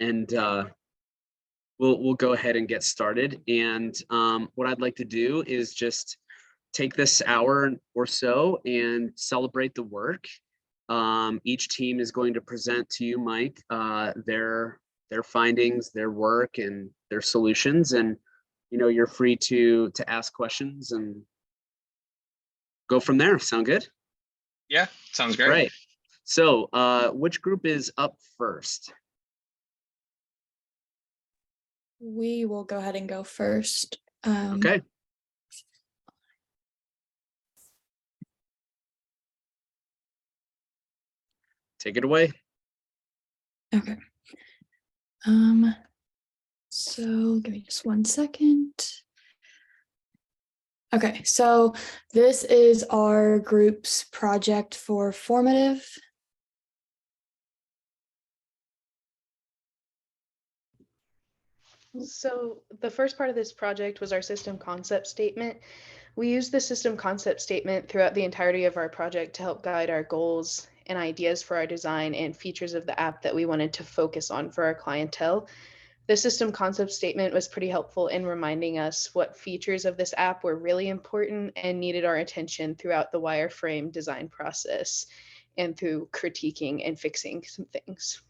and we'll go ahead and get started. And what I'd like to do is just take this hour or so and celebrate the work. Each team is going to present to you, Mike, their findings, their work, and their solutions. And you're free to ask questions and go from there. Sound good? Yeah, sounds great. Right. So which group is up first? We will go ahead and go first. Okay. Take it away. Okay. So give me just 1 second. Okay, so this is our group's project for formative. So the first part of this project was our system concept statement. We used the system concept statement throughout the entirety of our project to help guide our goals and ideas for our design and features of the app that we wanted to focus on for our clientele. The system concept statement was pretty helpful in reminding us what features of this app were really important and needed our attention throughout the wireframe design process and through critiquing and fixing some things.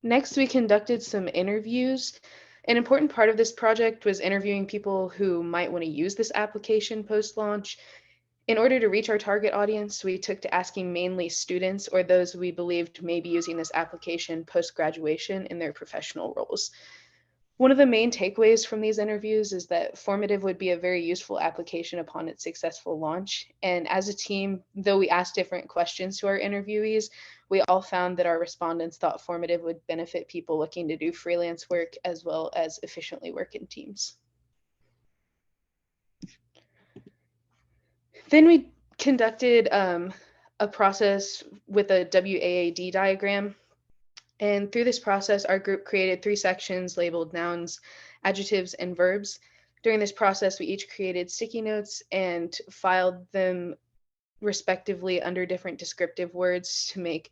Next, we conducted some interviews. An important part of this project was interviewing people who might want to use this application post-launch. In order to reach our target audience, we took to asking mainly students or those we believed may be using this application post-graduation in their professional roles. One of the main takeaways from these interviews is that Formative would be a very useful application upon its successful launch. And as a team, though we asked different questions to our interviewees, we all found that our respondents thought Formative would benefit people looking to do freelance work as well as efficiently work in teams. Then we conducted a process with a WAAD diagram. And through this process, our group created 3 sections labeled nouns, adjectives, and verbs. During this process, we each created sticky notes and filed them respectively under different descriptive words to make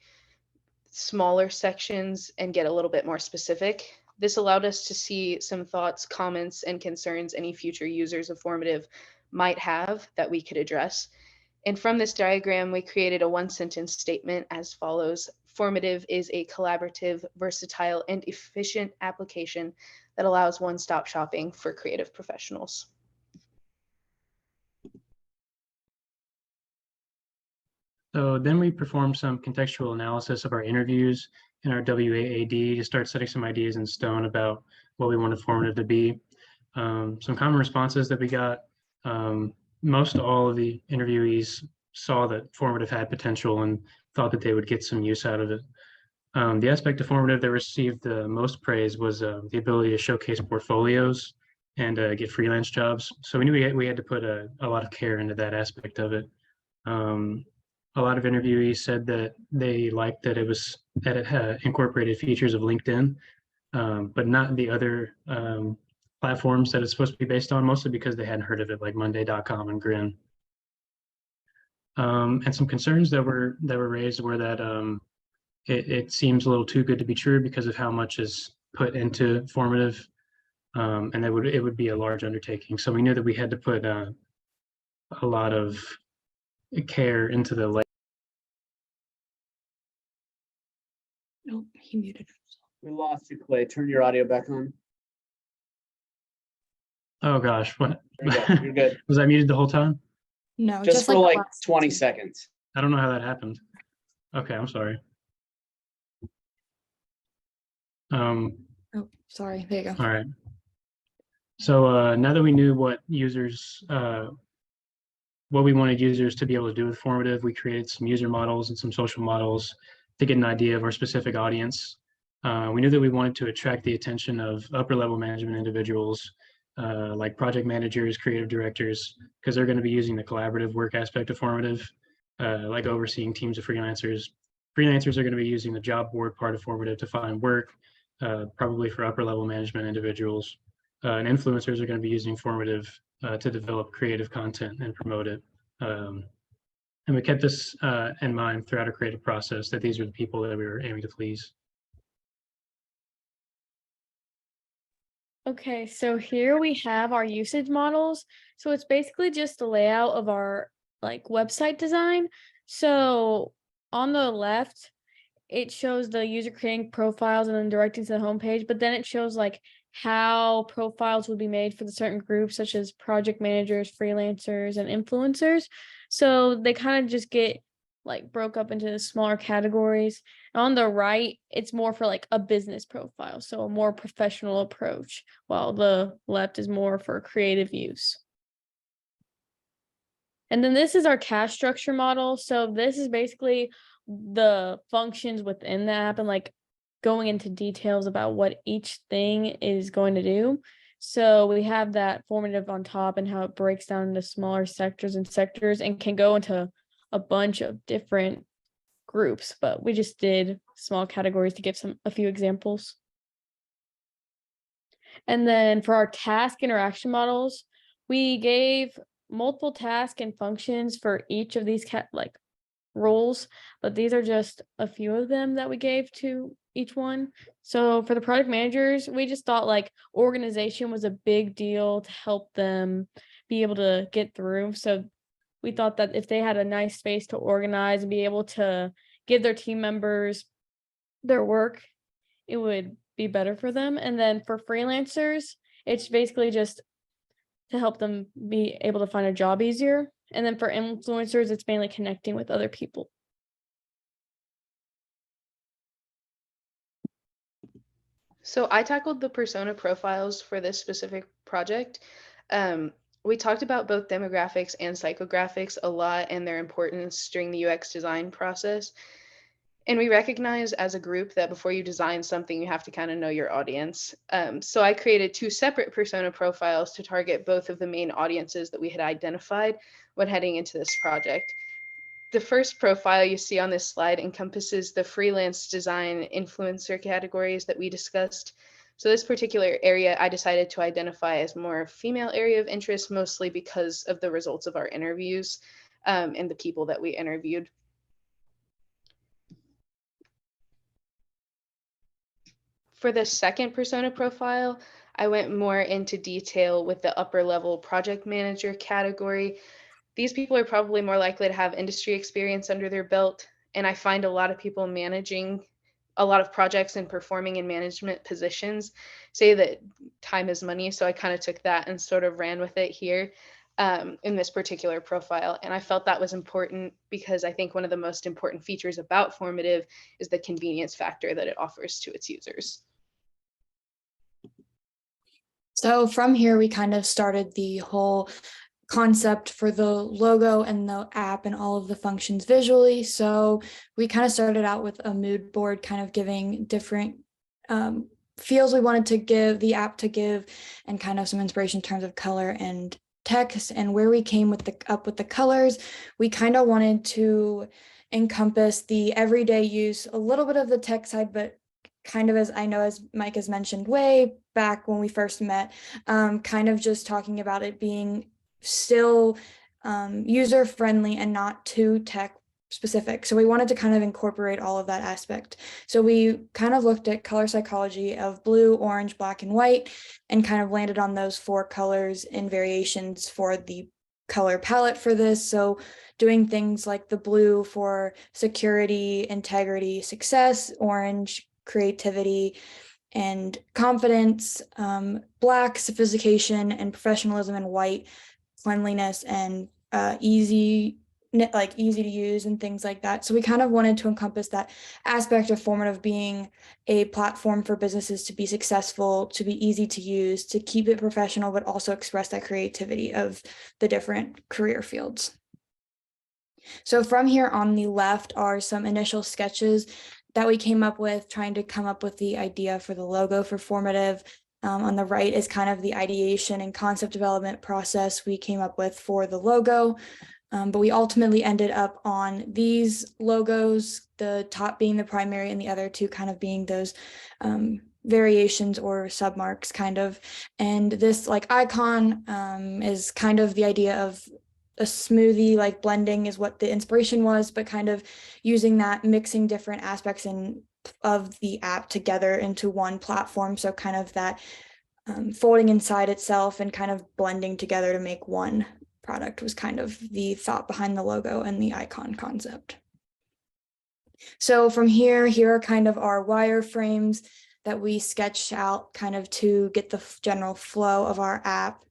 smaller sections and get a little bit more specific. This allowed us to see some thoughts, comments, and concerns any future users of Formative might have that we could address. And from this diagram, we created a 1-sentence statement as follows. Formative is a collaborative, versatile, and efficient application that allows one-stop shopping for creative professionals. So then we performed some contextual analysis of our interviews in our WAAD to start setting some ideas in stone about what we wanted Formative to be. Some common responses that we got, most all of the interviewees saw that Formative had potential and thought that they would get some use out of it. The aspect of Formative that received the most praise was the ability to showcase portfolios and get freelance jobs. So we knew we had to put a lot of care into that aspect of it. A lot of interviewees said that they liked that it had incorporated features of LinkedIn, but not the other platforms that it's supposed to be based on, mostly because they hadn't heard of it, like Monday.com and Grin. And some concerns that were raised were that it seems a little too good to be true because of how much is put into Formative, and that it would be a large undertaking. So we knew that we had to put a lot of care into the layout. Nope, he muted himself. We lost you, Clay. Turn your audio back on. Oh gosh, what? There you go. You're good. Was I muted the whole time? No, Just for the like last 20 two. seconds. I don't know how that happened. Okay, I'm sorry. Oh, sorry. There you go. All right. So now that we knew what users, what we wanted users to be able to do with Formative, we created some user models and some social models to get an idea of our specific audience. We knew that we wanted to attract the attention of upper level management individuals, like project managers, creative directors, because they're going to be using the collaborative work aspect of Formative, like overseeing teams of freelancers. Freelancers are going to be using the job board part of Formative to find work, probably for upper level management individuals. And influencers are going to be using Formative to develop creative content and promote it. And we kept this in mind throughout our creative process, that these are the people that we were aiming to please. Okay, so here we have our usage models. So it's basically just the layout of our like website design. So on the left, it shows the user creating profiles and then directing to the homepage, but then it shows like how profiles would be made for the certain groups, such as project managers, freelancers, and influencers. So they kind of just get like broke up into the smaller categories. On the right, it's more for like a business profile, so a more professional approach, while the left is more for creative use. And then this is our task structure model. So this is basically the functions within the app and like going into details about what each thing is going to do. So we have that formative on top and how it breaks down into smaller sectors and can go into a bunch of different groups, but we just did small categories to give a few examples. And then for our task interaction models, we gave multiple tasks and functions for each of these roles, but these are just a few of them that we gave to each one. So for the product managers, we just thought like organization was a big deal to help them be able to get through. So we thought that if they had a nice space to organize and be able to give their team members their work, it would be better for them. And then for freelancers, it's basically just to help them be able to find a job easier. And then for influencers, it's mainly connecting with other people. So I tackled the persona profiles for this specific project. We talked about both demographics and psychographics a lot and their importance during the UX design process. And we recognize as a group that before you design something, you have to kind of know your audience. So I created 2 separate persona profiles to target both of the main audiences that we had identified when heading into this project. The first profile you see on this slide encompasses the freelance design influencer categories that we discussed. So this particular area I decided to identify as more female area of interest, mostly because of the results of our interviews and the people that we interviewed. For the second persona profile, I went more into detail with the upper level project manager category. These people are probably more likely to have industry experience under their belt, and I find a lot of people managing a lot of projects and performing in management positions say that time is money. So I kind of took that and sort of ran with it here in this particular profile. And I felt that was important because I think one of the most important features about formative is the convenience factor that it offers to its users. So from here, we kind of started the whole concept for the logo and the app and all of the functions visually. So we kind of started out with a mood board, kind of giving different feels we wanted to give the app to give, and kind of some inspiration in terms of color and text. And where we came with the colors, we kind of wanted to encompass the everyday use, a little bit of the tech side, but kind of, as I know, as Mike has mentioned way back when we first met, kind of just talking about it being still user friendly and not too tech specific. So we wanted to kind of incorporate all of that aspect. So we kind of looked at color psychology of blue, orange, black, and white, and kind of landed on those 4 colors in variations for the color palette for this. So doing things like the blue for security, integrity, success, orange, creativity and confidence, black, sophistication and professionalism, and white, cleanliness and easy to use and things like that. So we kind of wanted to encompass that aspect of formative being a platform for businesses to be successful, to be easy to use, to keep it professional, but also express that creativity of the different career fields. So from here on the left are some initial sketches that we came up with, trying to come up with the idea for the logo for formative. On the right is kind of the ideation and concept development process we came up with for the logo. But we ultimately ended up on these logos, the top being the primary and the other 2 kind of being those variations or submarks kind of. And this like icon is kind of the idea of a smoothie, like blending is what the inspiration was, but kind of using that, mixing different aspects of the app together into one platform. So kind of that folding inside itself and kind of blending together to make one product was kind of the thought behind the logo and the icon concept. So from here are kind of our wireframes that we sketched out kind of to get the general flow of our app.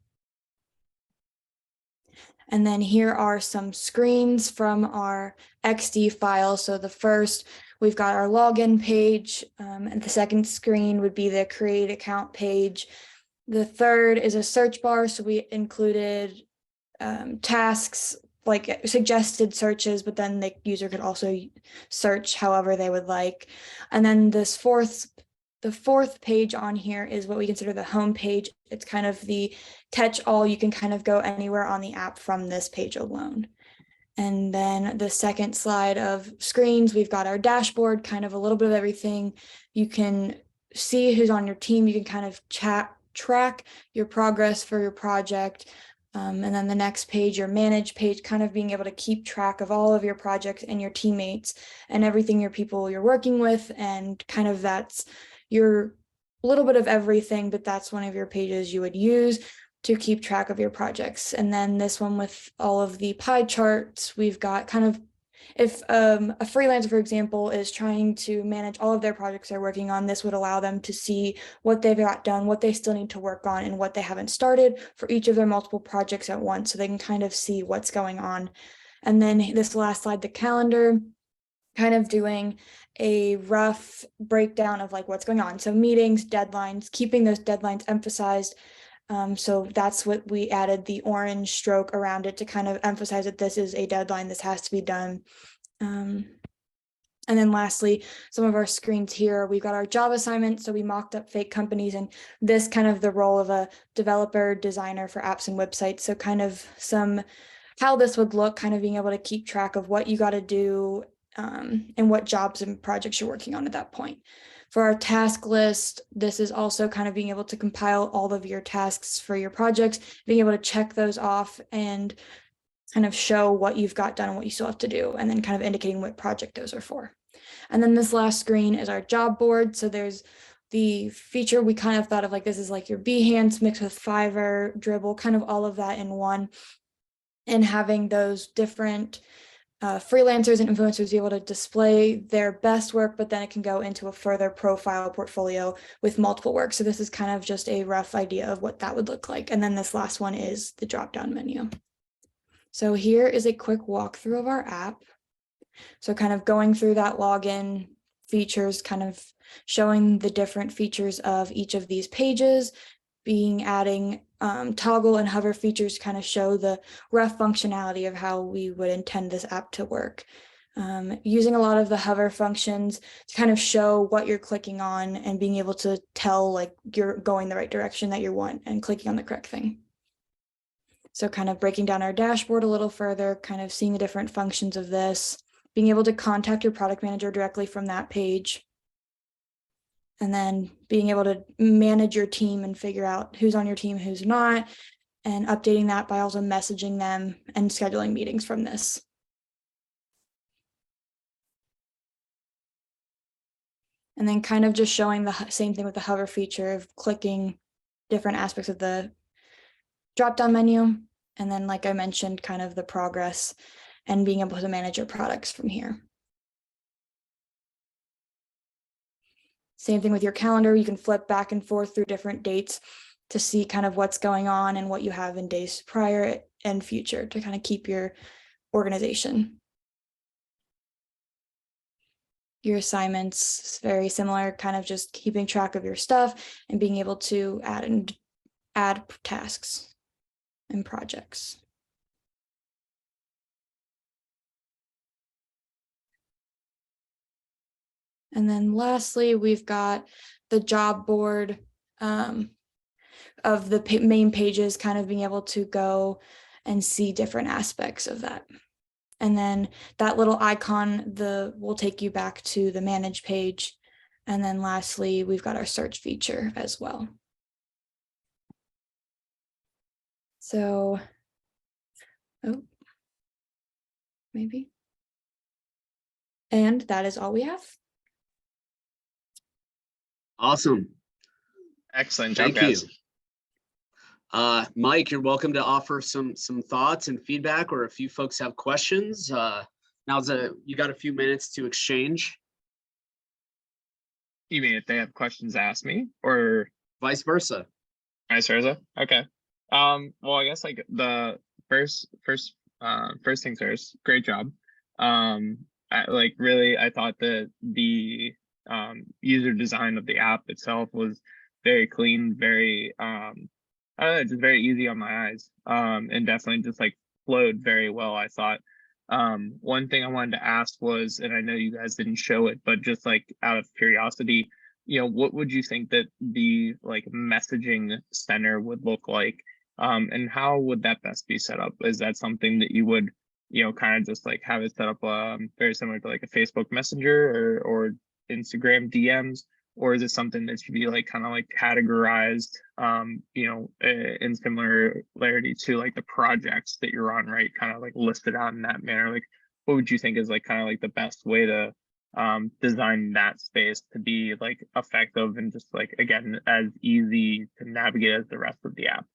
And then here are some screens from our XD file. So the first, we've got our login page, and the second screen would be the create account page. The third is a search bar. So we included tasks, like suggested searches, but then the user could also search however they would like. And then the fourth page on here is what we consider the home page. It's kind of the catch-all. You can kind of go anywhere on the app from this page alone. And then the second slide of screens, we've got our dashboard, kind of a little bit of everything. You can see who's on your team. You can kind of track your progress for your project. And then the next page, your manage page, kind of being able to keep track of all of your projects and your teammates and everything, your people you're working with. And kind of that's your little bit of everything, but that's one of your pages you would use to keep track of your projects. And then this one with all of the pie charts, we've got kind of, if a freelancer, for example, is trying to manage all of their projects they're working on, this would allow them to see what they've got done, what they still need to work on, and what they haven't started for each of their multiple projects at once, so they can kind of see what's going on. And then this last slide, the calendar, kind of doing a rough breakdown of like what's going on. So meetings, deadlines, keeping those deadlines emphasized. So that's what we added the orange stroke around it to kind of emphasize that this is a deadline, this has to be done. And then lastly, some of our screens here, we've got our job assignment. So we mocked up fake companies, and this kind of the role of a developer designer for apps and websites. So kind of how this would look, kind of being able to keep track of what you got to do and what jobs and projects you're working on at that point. For our task list, this is also kind of being able to compile all of your tasks for your projects, being able to check those off and kind of show what you've got done and what you still have to do, and then kind of indicating what project those are for. And then this last screen is our job board. So there's the feature we kind of thought of like this is like your Behance mixed with Fiverr, Dribble, kind of all of that in one, and having those different freelancers and influencers be able to display their best work, but then it can go into a further profile portfolio with multiple work. So this is kind of just a rough idea of what that would look like. And then this last one is the drop-down menu. So here is a quick walkthrough of our app. So kind of going through that login features, kind of showing the different features of each of these pages, adding toggle and hover features to kind of show the rough functionality of how we would intend this app to work. Using a lot of the hover functions to kind of show what you're clicking on and being able to tell like you're going the right direction that you want and clicking on the correct thing. So kind of breaking down our dashboard a little further, kind of seeing the different functions of this, being able to contact your product manager directly from that page. And then being able to manage your team and figure out who's on your team, who's not, and updating that by also messaging them and scheduling meetings from this. And then kind of just showing the same thing with the hover feature of clicking different aspects of the drop-down menu. And then, like I mentioned, kind of the progress and being able to manage your products from here. Same thing with your calendar. You can flip back and forth through different dates to see kind of what's going on and what you have in days prior and future to kind of keep your organization. Your assignments, very similar, kind of just keeping track of your stuff and being able to add tasks and projects. And then lastly, we've got the job board of the main pages, kind of being able to go and see different aspects of that. And then that little icon will take you back to the manage page. And then lastly, we've got our search feature as well. So, maybe. And that is all we have. Awesome. Excellent job, Thank you. guys. Mike, you're welcome to offer some thoughts and feedback, or if you folks have questions, you got a few minutes to exchange, You mean if they have questions, ask me, or vice versa. vice versa? Okay. Well, I guess like the first things first, great job. I thought that the user design of the app itself was very clean, very I don't know, just very easy on my eyes. And definitely just like flowed very well, I thought. One thing I wanted to ask was, and I know you guys didn't show it, but just like out of curiosity, what would you think that the like messaging center would look like? And how would that best be set up? Is that something that you would, kind of just like have it set up very similar to like a Facebook Messenger or Instagram DMs? Or is it something that should be like kind of like categorized, in similarity to like the projects that you're on, right? Kind of like listed out in that manner. Like, what would you think is like kind of like the best way to design that space to be like effective and just like, again, as easy to navigate as the rest of the app?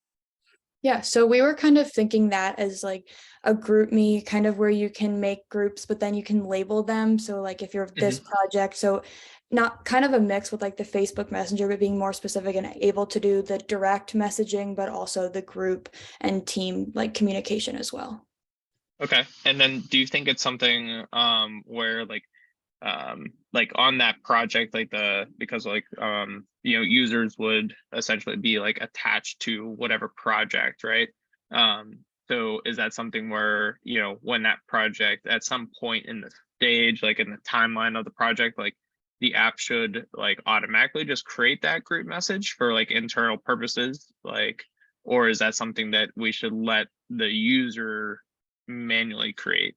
Yeah, so we were kind of thinking that as like a group me, kind of where you can make groups, but then you can label them. So like if you're this project, so not kind of a mix with like the Facebook Messenger, but being more specific and able to do the direct messaging, but also the group and team like communication as well. Okay. And then do you think it's something where like on that project, because users would essentially be like attached to whatever project, right? So is that something where, when that project at some point in the stage, like in the timeline of the project, like the app should like automatically just create that group message for like internal purposes, or is that something that we should let the user manually create?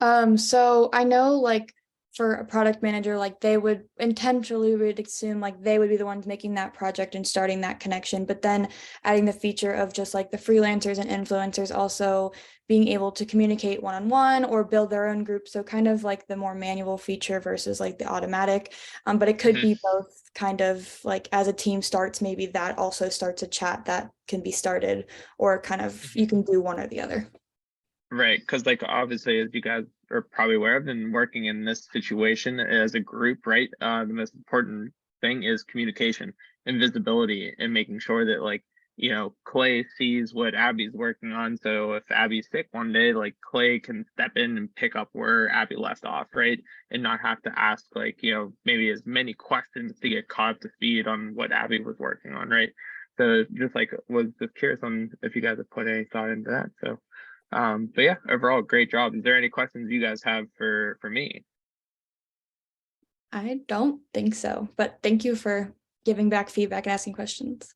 So I know like for a product manager, like they would intentionally would assume like they would be the ones making that project and starting that connection, but then adding the feature of just like the freelancers and influencers also being able to communicate one-on-one or build their own group. So kind of like the more manual feature versus like the automatic. But it could be both, kind of like as a team starts, maybe that also starts a chat that can be started, or kind of you can do one or the other. Right, because like obviously, as you guys are probably aware of, and working in this situation as a group, right? The most important thing is communication and visibility, and making sure that like Clay sees what Abby's working on. So if Abby's sick one day, like Clay can step in and pick up where Abby left off, right? And not have to ask like maybe as many questions to get caught up to speed on what Abby was working on, right? So just like was just curious on if you guys have put any thought into that. So. But yeah, overall, great job. Is there any questions you guys have for me? I don't think so, but thank you for giving back feedback and asking questions.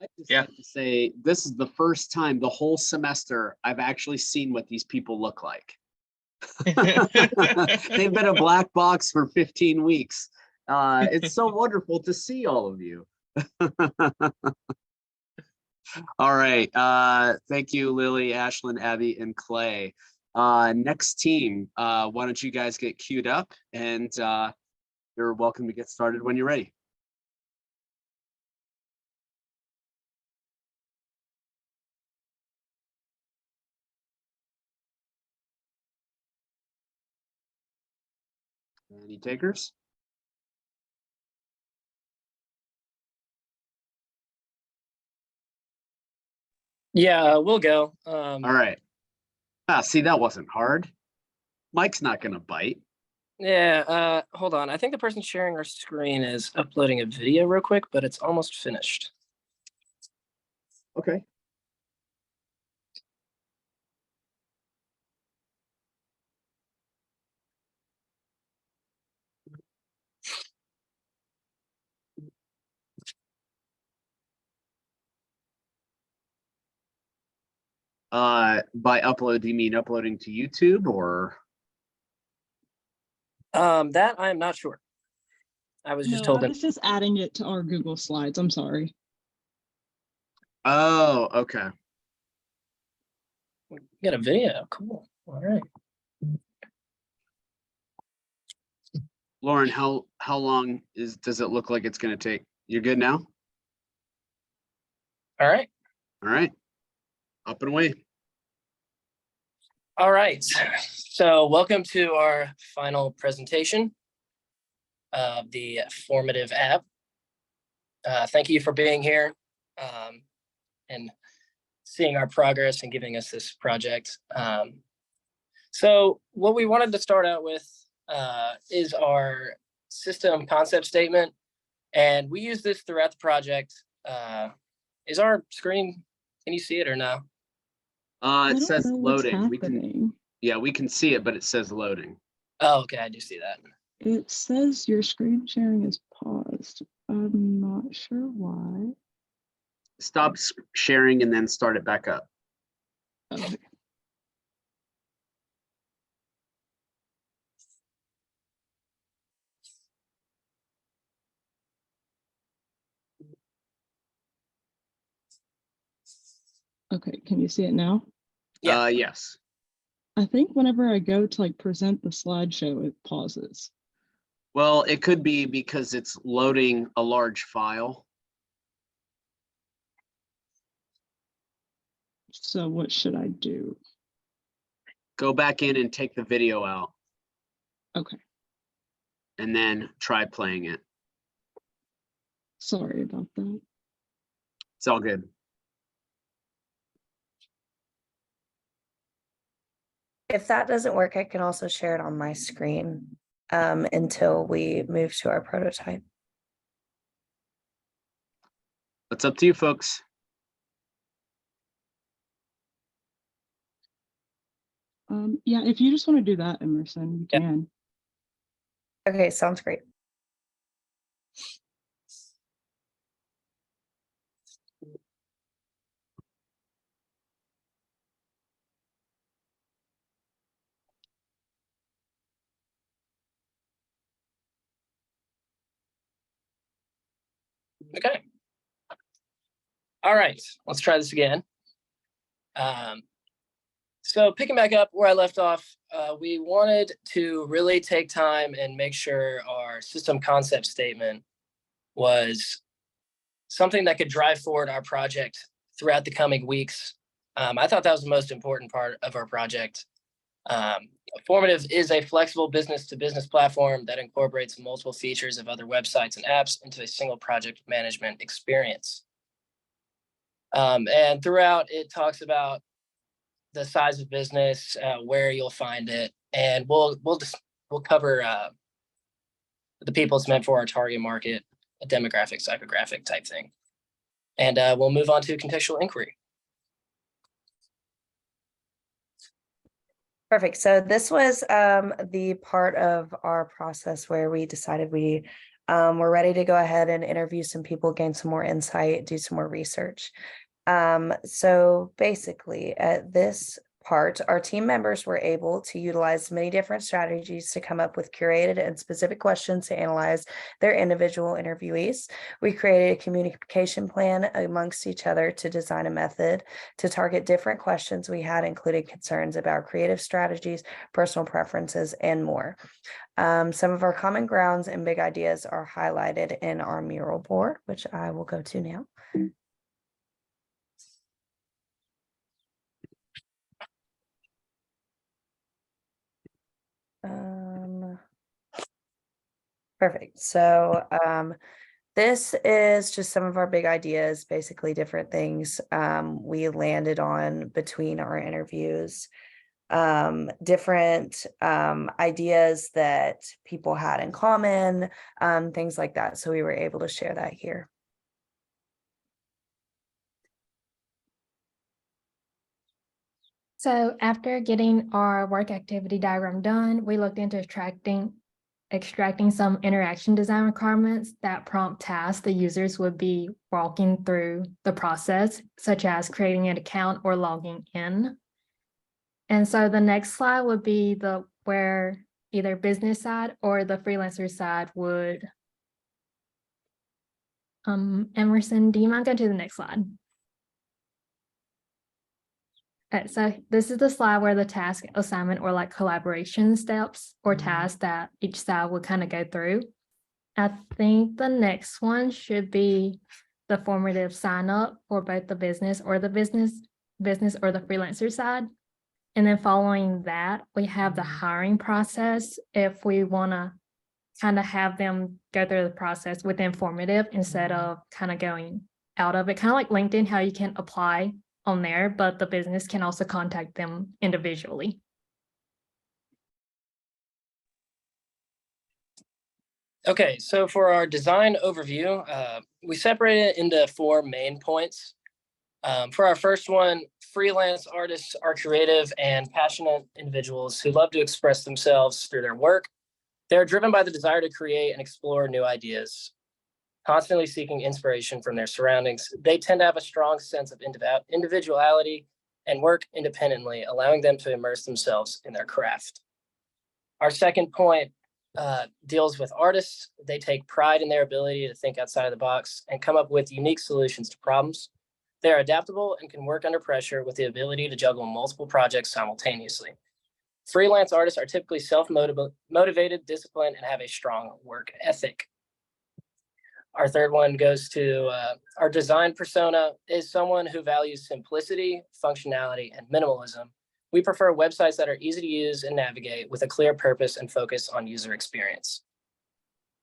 I'd just like to say this is the first time the whole semester I've actually seen what these people look like. They've been a black box for 15 weeks. It's so wonderful to see all of you. All right. Thank you, Lily, Ashlyn, Abby, and Clay. Next team, why don't you guys get queued up, and you're welcome to get started when you're ready. Any takers? Yeah, we'll go. All right. See, that wasn't hard. Mike's not going to bite. Yeah, hold on. I think the person sharing our screen is uploading a video real quick, but it's almost finished. Okay. By upload, do you mean uploading to YouTube or? That I'm not sure. I was just told I was just adding it to our Google Slides. I'm sorry. Oh, okay. We got a video. Cool. All right. Lauren, how long does it look like it's gonna take? You're good now? All right. All right. Up and away. All right. So welcome to our final presentation of the formative app. Thank you for being here and seeing our progress and giving us this project. So what we wanted to start out with is our system concept statement. And we use this throughout the project. Is our screen, can you see it or no? I It don't says know what's loading. We can, happening. yeah, we can see it, but it says loading. Oh, okay, I do see that. It says your screen sharing is paused. I'm not sure why. Stop sharing and then start it back up. Okay. Okay, can you see it now? Yeah. Yes. I think whenever I go to like present the slideshow, it pauses. Well, it could be because it's loading a large file. So what should I do? Go back in and take the video out Okay, and then try playing it. sorry about that. It's all good. If that doesn't work, I can also share it on my screen until we move to our prototype. It's up to you folks. Yeah, if you just want to do that, Emerson, you Yep. can. Okay, sounds great. Okay. All right, let's try this again. So picking back up where I left off, we wanted to really take time and make sure our system concept statement was something that could drive forward our project throughout the coming weeks. I thought that was the most important part of our project. Formative is a flexible business-to-business platform that incorporates multiple features of other websites and apps into a single project management experience. And throughout, it talks about the size of business, where you'll find it, and we'll cover the people it's meant for, our target market, a demographic, psychographic type thing, and we'll move on to contextual inquiry. Perfect. So this was the part of our process where we decided we were ready to go ahead and interview some people, gain some more insight, do some more research. So basically at this part, our team members were able to utilize many different strategies to come up with curated and specific questions to analyze their individual interviewees. We created a communication plan amongst each other to design a method to target different questions we had, including concerns about creative strategies, personal preferences, and more. Some of our common grounds and big ideas are highlighted in our mural board, which I will go to now. Perfect. So this is just some of our big ideas, basically different things we landed on between our interviews, different ideas that people had in common, things like that. So we were able to share that here. So after getting our work activity diagram done, we looked into extracting some interaction design requirements that prompt tasks the users would be walking through the process, such as creating an account or logging in. And so the next slide would be where either business side or the freelancer side would. Emerson, do you mind going to the next slide? So this is the slide where the task assignment or like collaboration steps or tasks that each side would kind of go through. I think the next one should be the formative sign up for both the business or the freelancer side. And then following that, we have the hiring process if we want to kind of have them go through the process within formative instead of kind of going out of it, kind of like LinkedIn, how you can apply on there, but the business can also contact them individually. Okay, so for our design overview, we separate it into 4 main points. For our first one, freelance artists are creative and passionate individuals who love to express themselves through their work. They're driven by the desire to create and explore new ideas, constantly seeking inspiration from their surroundings. They tend to have a strong sense of individuality and work independently, allowing them to immerse themselves in their craft. Our second point deals with artists. They take pride in their ability to think outside of the box and come up with unique solutions to problems. They are adaptable and can work under pressure with the ability to juggle multiple projects simultaneously. Freelance artists are typically self-motivated, disciplined, and have a strong work ethic. Our third one goes to our design persona is someone who values simplicity, functionality, and minimalism. We prefer websites that are easy to use and navigate with a clear purpose and focus on user experience.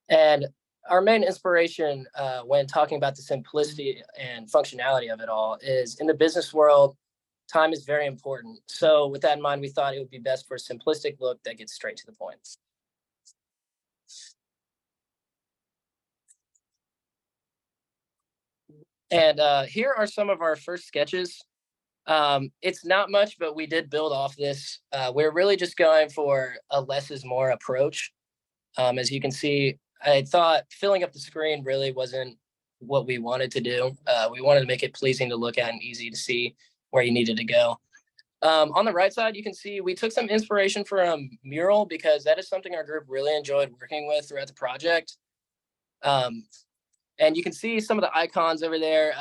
And our main inspiration when talking about the simplicity and functionality of it all is in the business world, time is very important. So with that in mind, we thought it would be best for a simplistic look that gets straight to the point. And here are some of our first sketches. It's not much, but we did build off this. We're really just going for a less is more approach. As you can see, I thought filling up the screen really wasn't what we wanted to do. We wanted to make it pleasing to look at and easy to see where you needed to go. On the right side, you can see we took some inspiration from mural because that is something our group really enjoyed working with throughout the project. And you can see some of the icons over there.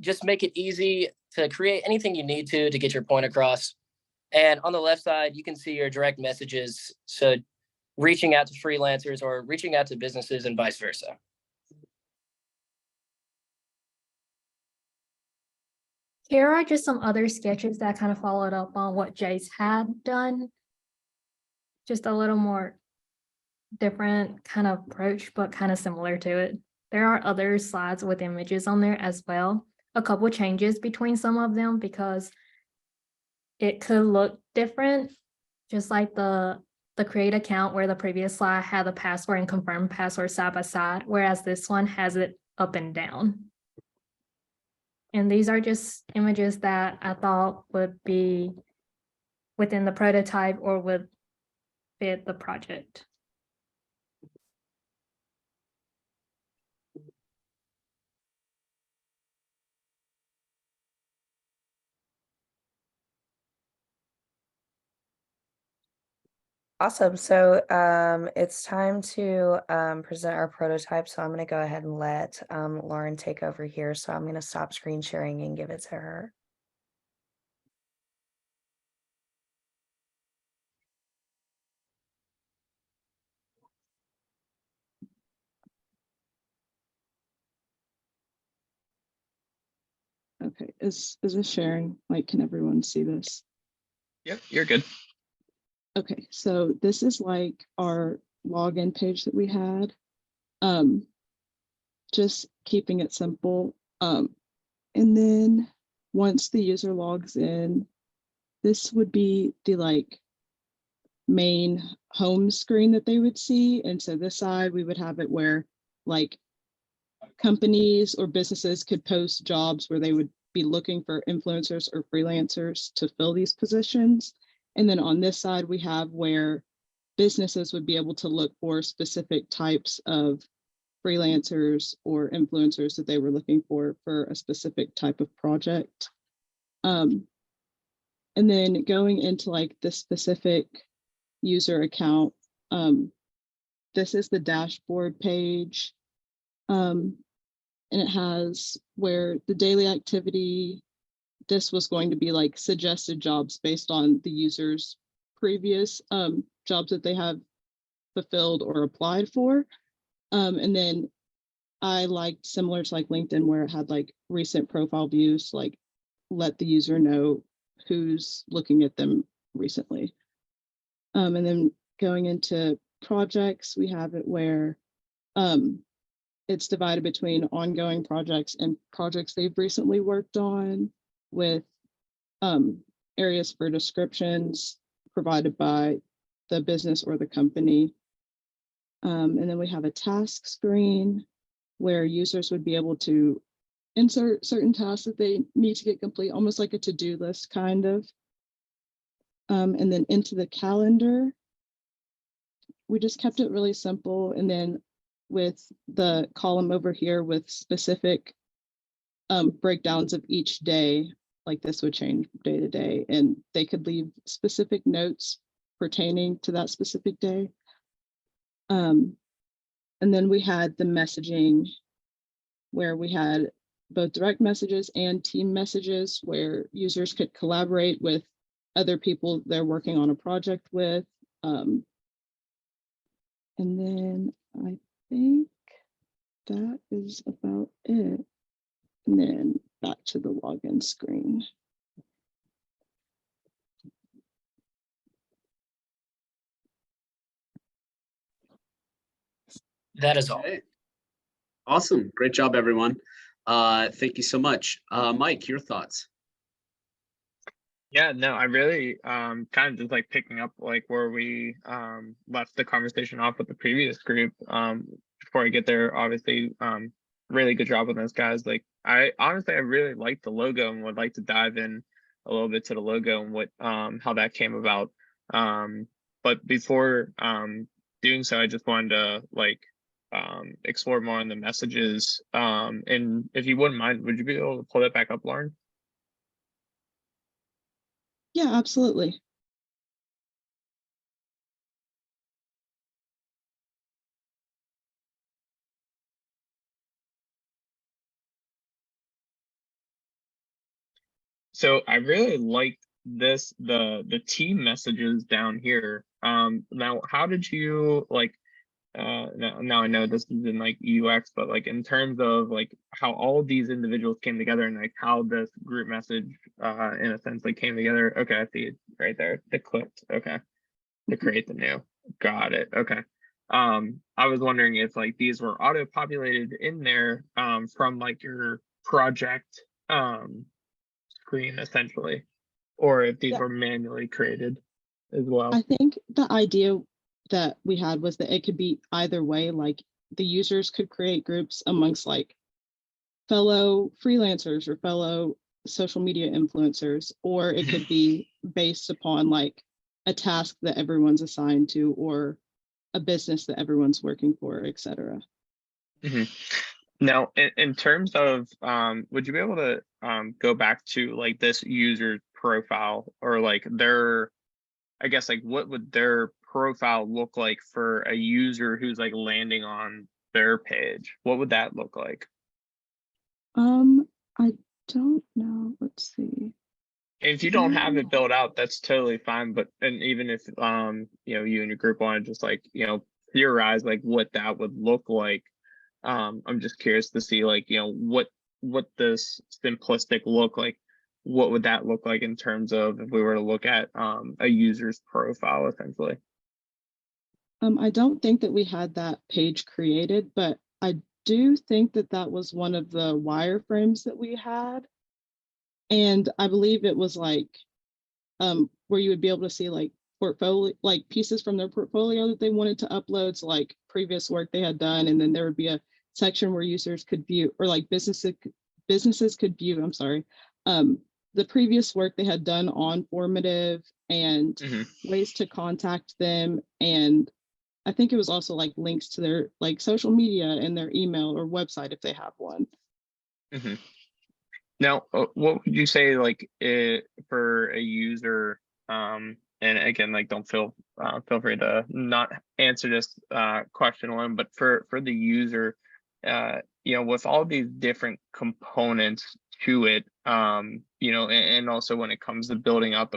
Just make it easy to create anything you need to get your point across. And on the left side, you can see your direct messages. So reaching out to freelancers or reaching out to businesses and vice versa. Here are just some other sketches that kind of followed up on what Jace had done. Just a little more different kind of approach, but kind of similar to it. There are other slides with images on there as well. A couple changes between some of them because it could look different, just like the create account where the previous slide had the password and confirm password side by side, whereas this one has it up and down. And these are just images that I thought would be within the prototype or would fit the project. Awesome. So it's time to present our prototype. So I'm going to go ahead and let Lauren take over here. So I'm going to stop screen sharing and give it to her. Okay, is this sharing? Like, can everyone see this? Yep, you're good. Okay, so this is like our login page that we had. Just keeping it simple. And then once the user logs in, this would be the like main home screen that they would see. And so this side, we would have it where like companies or businesses could post jobs where they would be looking for influencers or freelancers to fill these positions. And then on this side, we have where businesses would be able to look for specific types of freelancers or influencers that they were looking for a specific type of project. And then going into like the specific user account, this is the dashboard page. And it has where the daily activity, this was going to be like suggested jobs based on the user's previous jobs that they have fulfilled or applied for. And then I liked, similar to like LinkedIn, where it had like recent profile views, like let the user know who's looking at them recently. And then going into projects, we have it where it's divided between ongoing projects and projects they've recently worked on, with areas for descriptions provided by the business or the company. And then we have a task screen where users would be able to insert certain tasks that they need to get complete, almost like a to-do list kind of. And then into the calendar, we just kept it really simple. And then with the column over here with specific breakdowns of each day, like this would change day to day, and they could leave specific notes pertaining to that specific day. And then we had the messaging where we had both direct messages and team messages where users could collaborate with other people they're working on a project with. And then I think that is about it. And then back to the login screen. That is all. Okay. Awesome. Great job, everyone. Thank you so much. Mike, your thoughts? Yeah, no, I really kind of just like picking up like where we left the conversation off with the previous group. Before I get there, obviously, really good job on those guys. Like I really like the logo and would like to dive in a little bit to the logo and what how that came about. But before doing so, I just wanted to like explore more on the messages. And if you wouldn't mind, would you be able to pull that back up, Lauren? Yeah, absolutely. So I really liked this, the team messages down here. Now how did you like now I know this is in like UX, but like in terms of like how all these individuals came together and like how this group message in a sense like came together. Okay, I see it right there. It clicked. Okay. To create the new. Got it. Okay. I was wondering if like these were auto-populated in there from like your project screen essentially, or if these Yeah. were manually created as well. I think the idea that we had was that it could be either way, like the users could create groups amongst like fellow freelancers or fellow social media influencers, or it could be based upon like a task that everyone's assigned to or a business that everyone's working for, etc. Now, in terms of, would you be able to go back to like this user profile or like their, I guess like what would their profile look like for a user who's like landing on their page? What would that look like? I don't know. Let's see. If you don't have it built out, that's totally fine. But and even if you know, you and your group want to just like, you know, theorize like what that would look like. I'm just curious to see like, you know, what this simplistic look like, what would that look like in terms of if we were to look at a user's profile essentially? I don't think that we had that page created, but I do think that that was one of the wireframes that we had. And I believe it was like where you would be able to see like portfolio, like pieces from their portfolio that they wanted to upload, so like previous work they had done, and then there would be a section where users could view, or like businesses could view, I'm sorry, the previous work they had done on Formative and ways to contact them. And I think it was also like links to their like social media and their email or website if they have one. Now, what would you say like for a user? And again, like don't feel free to not answer this question alone, but for the user, you know, with all these different components to it, and also when it comes to building out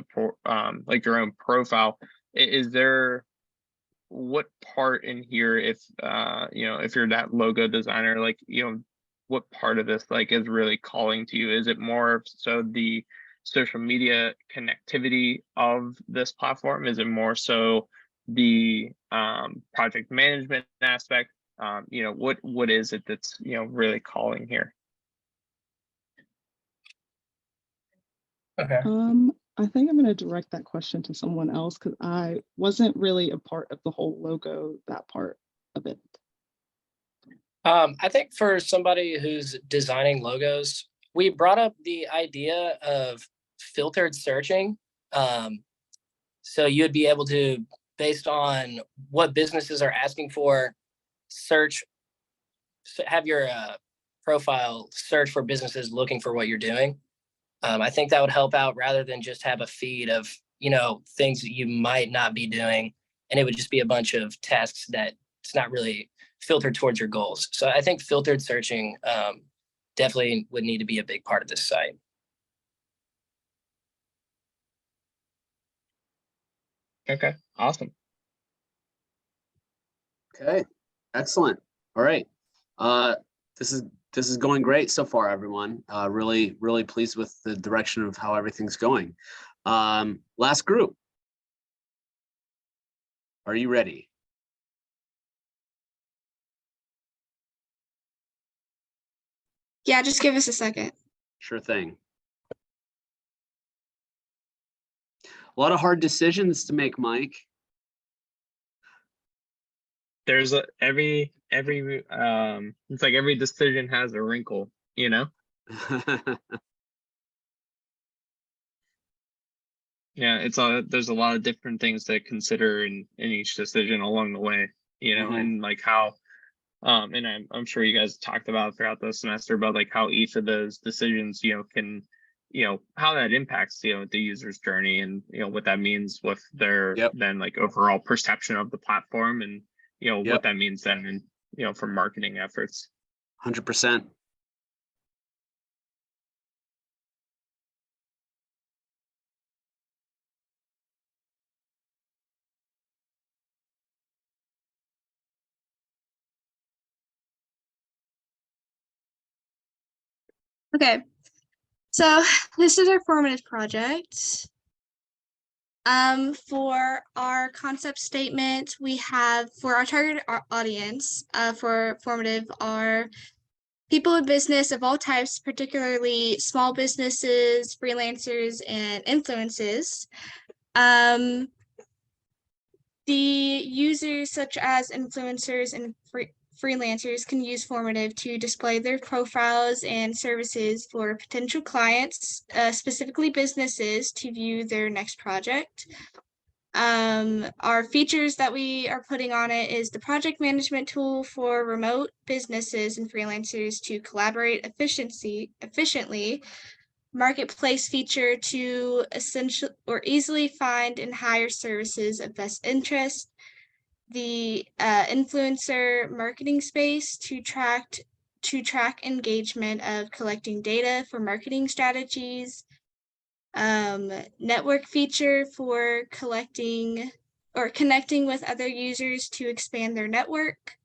like your own profile, is there, what part in here, if if you're that logo designer, like, what part of this like is really calling to you? Is it more so the social media connectivity of this platform? Is it more so the project management aspect? What is it that's really calling here? Okay. I think I'm going to direct that question to someone else because I wasn't really a part of the whole logo, that part of it. I think for somebody who's designing logos, we brought up the idea of filtered searching. So you'd be able to, based on what businesses are asking for, have your profile search for businesses looking for what you're doing. I think that would help out rather than just have a feed of, things that you might not be doing. And it would just be a bunch of tasks that it's not really filtered towards your goals. So I think filtered searching definitely would need to be a big part of this site. Okay, awesome. Okay, excellent. All right. This is going great so far, everyone. Really, really pleased with the direction of how everything's going. Last group. Are you ready? Yeah, just give us a second. Sure thing. A lot of hard decisions to make, Mike. There's every it's like every decision has a wrinkle, Yeah, there's a lot of different things to consider in each decision along the way, and like how and I'm sure you guys talked about throughout the semester about like how each of those decisions can how that impacts the user's journey, and what that means with their then like overall perception of the platform, and what that means then in for marketing efforts. 100%. Okay, so this is our formative project. For our concept statement, we have for our target audience, for formative are people in business of all types, particularly small businesses, freelancers, and influencers. The users such as influencers and freelancers can use formative to display their profiles and services for potential clients, specifically businesses, to view their next project. Our features that we are putting on it is the project management tool for remote businesses and freelancers to collaborate efficiently, marketplace feature to essential or easily find and hire services of best interest, the influencer marketing space to track engagement of collecting data for marketing strategies, network feature for collecting or connecting with other users to expand their network.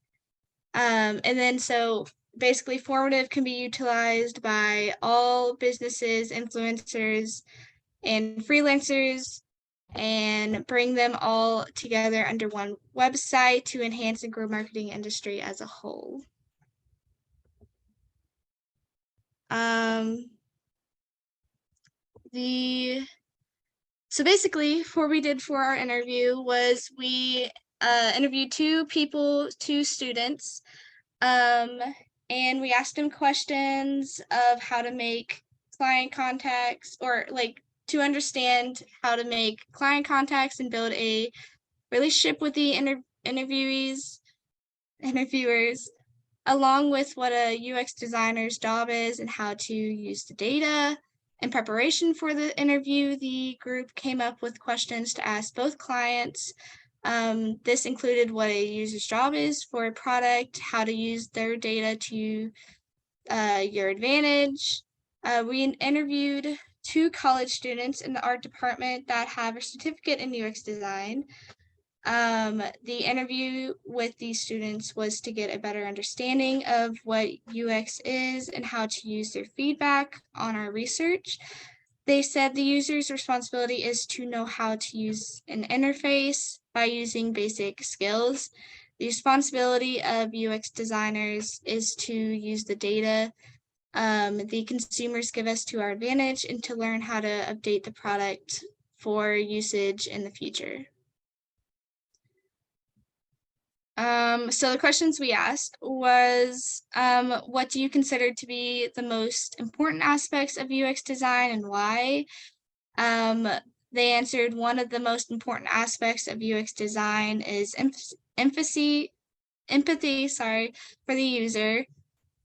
And then so basically formative can be utilized by all businesses, influencers, and freelancers, and bring them all together under one website to enhance and grow marketing industry as a whole. So basically what we did for our interview was we interviewed two students, and we asked them questions of how to make client contacts, or like to understand how to make client contacts and build a relationship with the interviewers, along with what a UX designer's job is and how to use the data. In preparation for the interview, the group came up with questions to ask both clients. This included what a user's job is for a product, how to use their data to your advantage, We interviewed 2 college students in the art department that have a certificate in UX design. The interview with these students was to get a better understanding of what UX is and how to use their feedback on our research. They said the user's responsibility is to know how to use an interface by using basic skills. The responsibility of UX designers is to use the data the consumers give us to our advantage and to learn how to update the product for usage in the future. So the questions we asked was, what do you consider to be the most important aspects of UX design and why? They answered one of the most important aspects of UX design is empathy, for the user.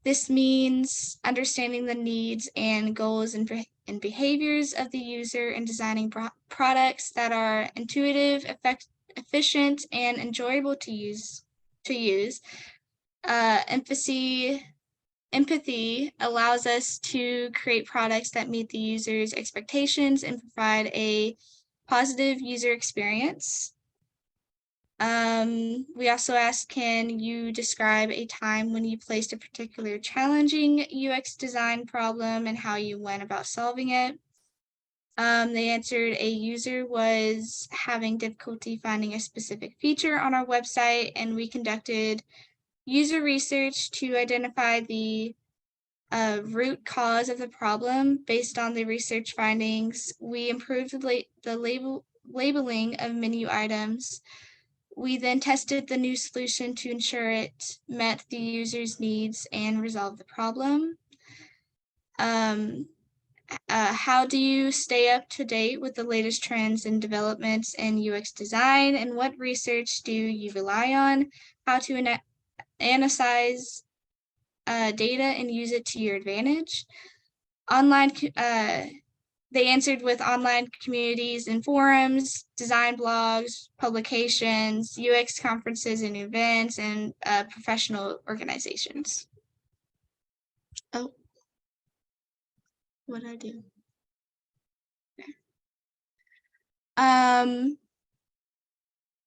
This means understanding the needs and goals and behaviors of the user and designing products that are intuitive, efficient, and enjoyable to use. Empathy allows us to create products that meet the user's expectations and provide a positive user experience. We also asked, can you describe a time when you faced a particular challenging UX design problem and how you went about solving it? They answered a user was having difficulty finding a specific feature on our website, and we conducted user research to identify the root cause of the problem. Based on the research findings, we improved the labeling of menu items. We then tested the new solution to ensure it met the user's needs and resolved the problem. How do you stay up to date with the latest trends and developments in UX design, and what research do you rely on? How to analyze data and use it to your advantage? They answered with online communities and forums, design blogs, publications, UX conferences and events, and professional organizations. Oh, what did I do? Okay.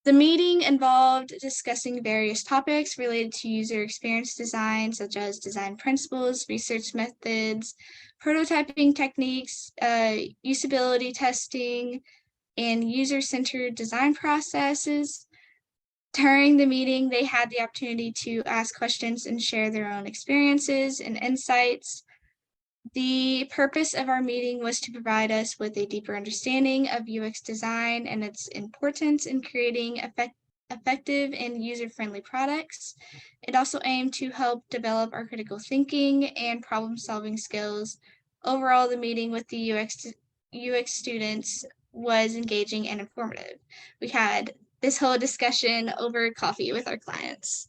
The meeting involved discussing various topics related to user experience design, such as design principles, research methods, prototyping techniques, usability testing, and user-centered design processes. During the meeting, they had the opportunity to ask questions and share their own experiences and insights. The purpose of our meeting was to provide us with a deeper understanding of UX design and its importance in creating effective and user-friendly products. It also aimed to help develop our critical thinking and problem-solving skills. Overall, the meeting with the UX students was engaging and informative. We had this whole discussion over coffee with our clients.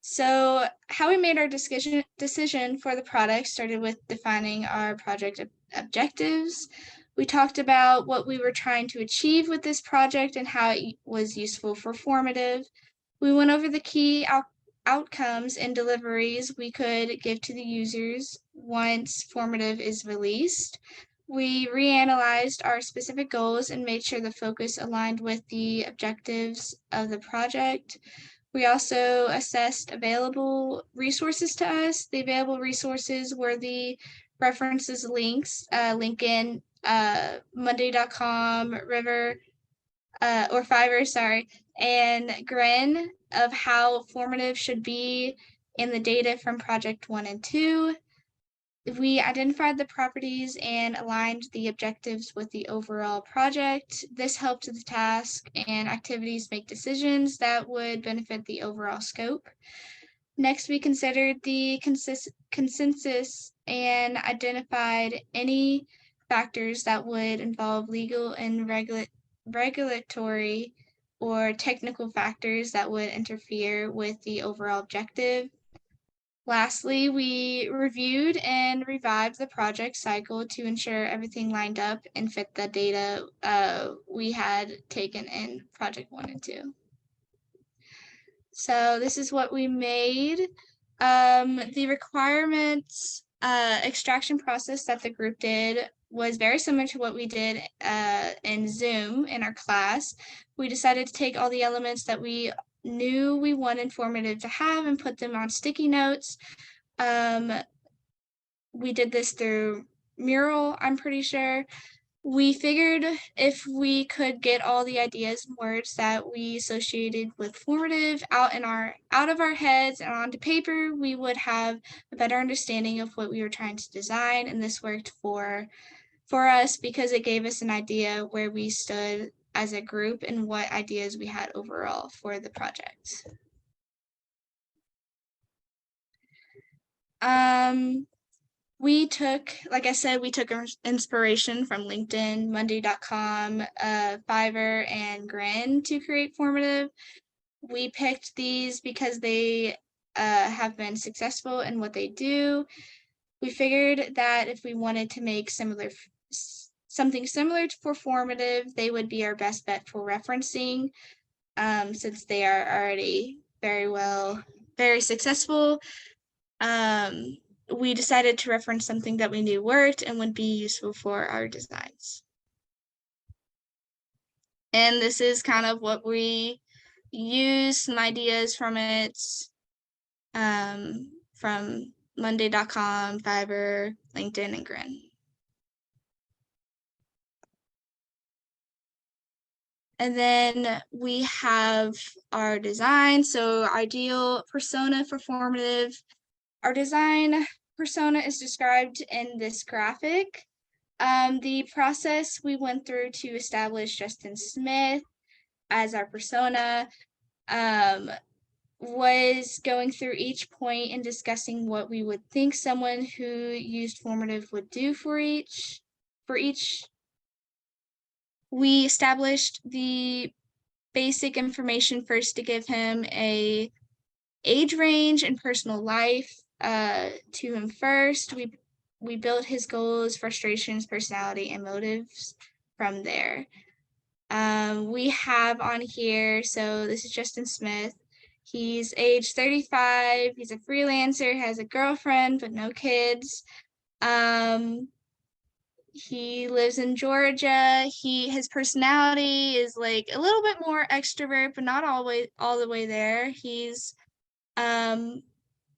So how we made our decision for the product started with defining our project objectives. We talked about what we were trying to achieve with this project and how it was useful for formative. We went over the key outcomes and deliveries we could give to the users once formative is released. We reanalyzed our specific goals and made sure the focus aligned with the objectives of the project. We also assessed available resources to us. The available resources were the references links, Lincoln, Monday.com, River, or Fiverr, and Grin of how formative should be in the data from project 1 and 2. We identified the properties and aligned the objectives with the overall project. This helped the task and activities make decisions that would benefit the overall scope. Next, we considered the consensus and identified any factors that would involve legal and regulatory or technical factors that would interfere with the overall objective. Lastly, we reviewed and revived the project cycle to ensure everything lined up and fit the data we had taken in project 1 and 2. So this is what we made. The requirements extraction process that the group did was very similar to what we did in Zoom in our class. We decided to take all the elements that we knew we wanted formative to have and put them on sticky notes. We did this through Mural, I'm pretty sure. We figured if we could get all the ideas and words that we associated with formative out of our heads and onto paper, we would have a better understanding of what we were trying to design. And this worked for us because it gave us an idea where we stood as a group and what ideas we had overall for the project. We took, like I said, we took inspiration from LinkedIn, Monday.com, Fiverr, and Grin to create formative. We picked these because they have been successful in what they do. We figured that if we wanted to make something similar for formative, they would be our best bet for referencing, since they are already very successful. We decided to reference something that we knew worked and would be useful for our designs. And this is kind of what we used, some ideas from it, from Monday.com, Fiverr, LinkedIn, and Grin. And then we have our design. So ideal persona for formative. Our design persona is described in this graphic. The process we went through to establish Justin Smith as our persona was going through each point and discussing what we would think someone who used formative would do for each. We established the basic information first to give him a age range and personal life to him first. We built his goals, frustrations, personality, and motives from there. We have on here, so this is Justin Smith. He's age 35. He's a freelancer, has a girlfriend, but no kids. He lives in Georgia. His personality is like a little bit more extrovert, but not all the way there. He's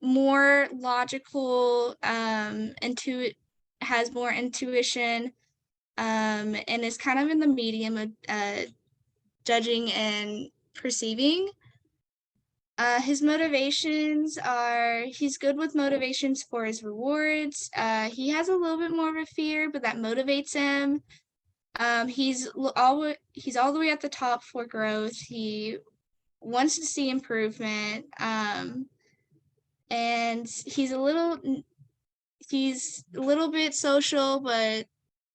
more logical, has more intuition, and is kind of in the medium of judging and perceiving. His motivations are, he's good with motivations for his rewards. He has a little bit more of a fear, but that motivates him. He's all the way at the top for growth. He wants to see improvement. And he's a little bit social, but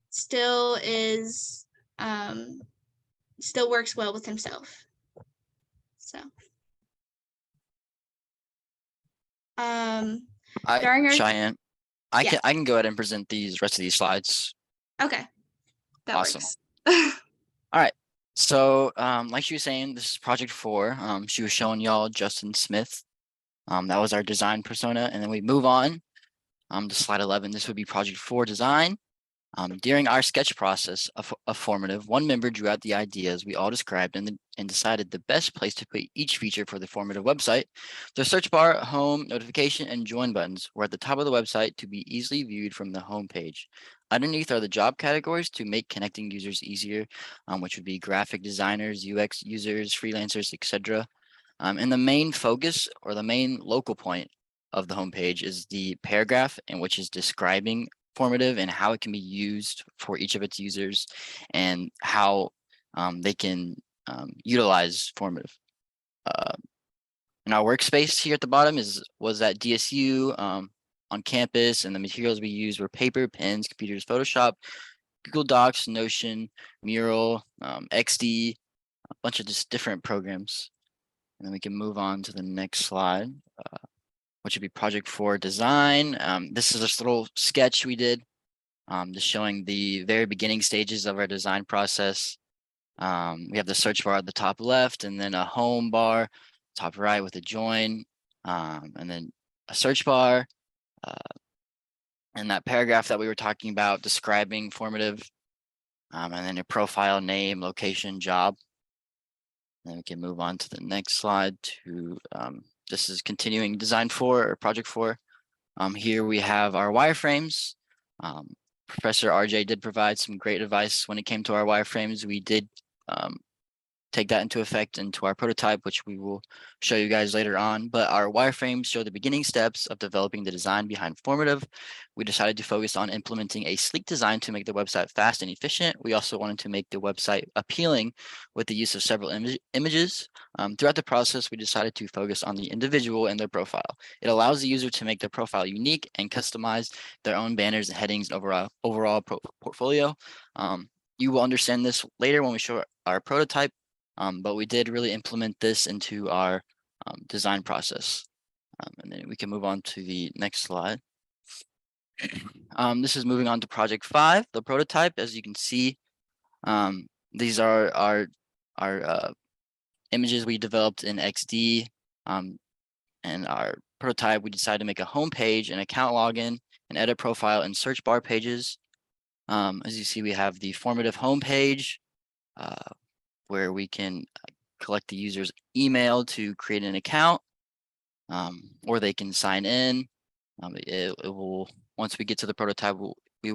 still works well with himself. So Cheyenne, I can go ahead and present these rest of these slides. Okay, that Awesome. works. All right. So like she was saying, this is project 4. She was showing y'all Justin Smith. That was our design persona. And then we move on to slide 11. This would be project 4 design. During our sketch process of formative, one member drew out the ideas we all described and decided the best place to put each feature for the formative website. The search bar, home, notification, and join buttons were at the top of the website to be easily viewed from the home page. Underneath are the job categories to make connecting users easier, which would be graphic designers, UX users, freelancers, etc. And the main focus or the main local point of the homepage is the paragraph, in which is describing formative and how it can be used for each of its users and how they can utilize formative. And our workspace here at the bottom was at DSU on campus, and the materials we used were paper, pens, computers, Photoshop, Google Docs, Notion, Mural, XD, a bunch of just different programs. And then we can move on to the next slide, which would be project 4 design. This is this little sketch we did, just showing the very beginning stages of our design process. We have the search bar at the top left, and then a home bar, top right with a join, and then a search bar, and that paragraph that we were talking about describing formative, and then your profile, name, location, job. Then we can move on to the next slide to, this is continuing design 4 or project 4. Here we have our wireframes. Professor RJ did provide some great advice when it came to our wireframes. We did take that into effect into our prototype, which we will show you guys later on. But our wireframes show the beginning steps of developing the design behind formative. We decided to focus on implementing a sleek design to make the website fast and efficient. We also wanted to make the website appealing with the use of several images. Throughout the process, we decided to focus on the individual and their profile. It allows the user to make their profile unique and customize their own banners and headings and overall portfolio. You will understand this later when we show our prototype. But we did really implement this into our design process. And then we can move on to the next slide. This is moving on to project 5, the prototype. As you can see, these are our images we developed in XD. And our prototype, we decided to make a home page, an account login, an edit profile, and search bar pages. As you see, we have the formative home page, where we can collect the user's email to create an account, or they can sign in. It will, once we get to the prototype, we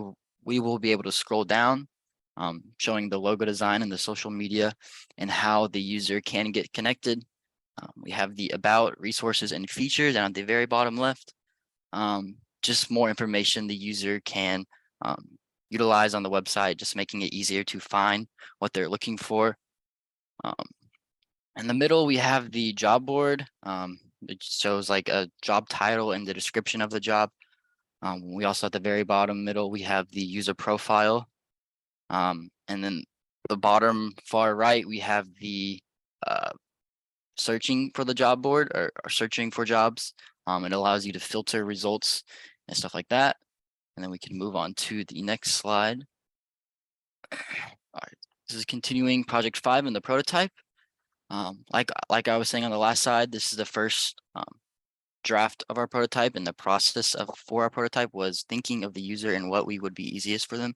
will be able to scroll down, showing the logo design and the social media and how the user can get connected. We have the about, resources, and features down at the very bottom left. Just more information the user can utilize on the website, just making it easier to find what they're looking for. In the middle, we have the job board. It shows like a job title and the description of the job. We also at the very bottom middle, we have the user profile. And then the bottom far right, we have the searching for the job board or searching for jobs. It allows you to filter results and stuff like that. And then we can move on to the next slide. All right. This is continuing project 5 in the prototype. Like I was saying on the last slide, this is the first draft of our prototype, and the process for our prototype was thinking of the user and what would be easiest for them